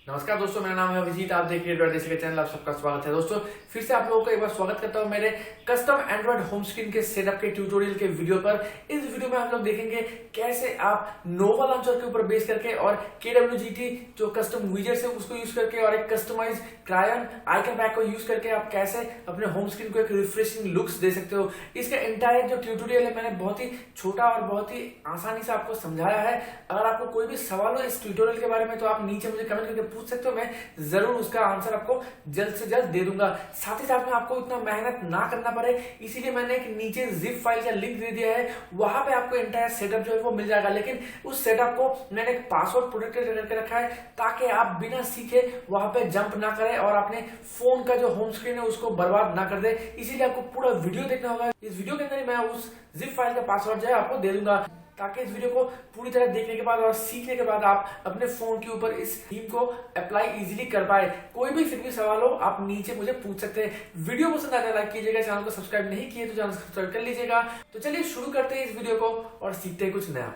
नमस्कार दोस्तों, मेरा नाम है अभिजीत। आप देख रहे हैं ड्रॉइड एशिया के चैनल। आप सबका स्वागत है। दोस्तों फिर से आप लोगों को एक बार स्वागत करता हूं मेरे कस्टम एंड्रॉइड होम स्क्रीन के सेटअप के ट्यूटोरियल के वीडियो पर। इस वीडियो में आप लोग देखेंगे कैसे आप नोवा लॉन्चर के ऊपर बेस करके और KWGT जो कस्टम विजेट्स है उसको यूज करके और एक कस्टमाइज क्रायन आइकन पैक को यूज करके आप कैसे अपने होम स्क्रीन को एक रिफ्रेशिंग लुक्स दे सकते हो। इसका एंटायर जो ट्यूटोरियल है मैंने बहुत ही छोटा और बहुत ही आसानी से आपको समझाया है। अगर आपको कोई भी सवाल हो इस ट्यूटोरियल के बारे में तो आप नीचे मुझे कमेंट करके पूछ सकते हो। मैं जरूर उसका आंसर आपको जल्द से जल्द दे दूंगा। साथ ही साथ में आपको इतना मेहनत ना करना पड़े इसीलिए मैंने एक नीचे जिप फाइल का लिंक दे दिया है। वहां पे आपको एंटायर सेटअप जो है वो मिल जाएगा। लेकिन उस सेटअप को मैंने एक पासवर्ड प्रोटेक्टेड करके रखा है ताकि आप बिना सीखे वहां पे जंप ना करें और अपने फोन का जो होम स्क्रीन है उसको बर्बाद ना कर दे। इसीलिए आपको पूरा वीडियो देखना होगा। इस वीडियो के अंदर मैं उस जिप फाइल का पासवर्ड जो है आपको दे दूंगा ताकि इस वीडियो को पूरी तरह देखने के बाद और सीखने के बाद आप अपने फोन के ऊपर इस थीम को अप्लाई इजीली कर पाए। कोई भी फिर भी सवाल हो आप नीचे मुझे पूछ सकते हैं। वीडियो पसंद आता है लाइक कीजिएगा, चैनल को सब्सक्राइब नहीं किए तो चैनल सब्सक्राइब कर लीजिएगा। तो चलिए शुरू करते हैं इस वीडियो को और सीखते हैं कुछ नया।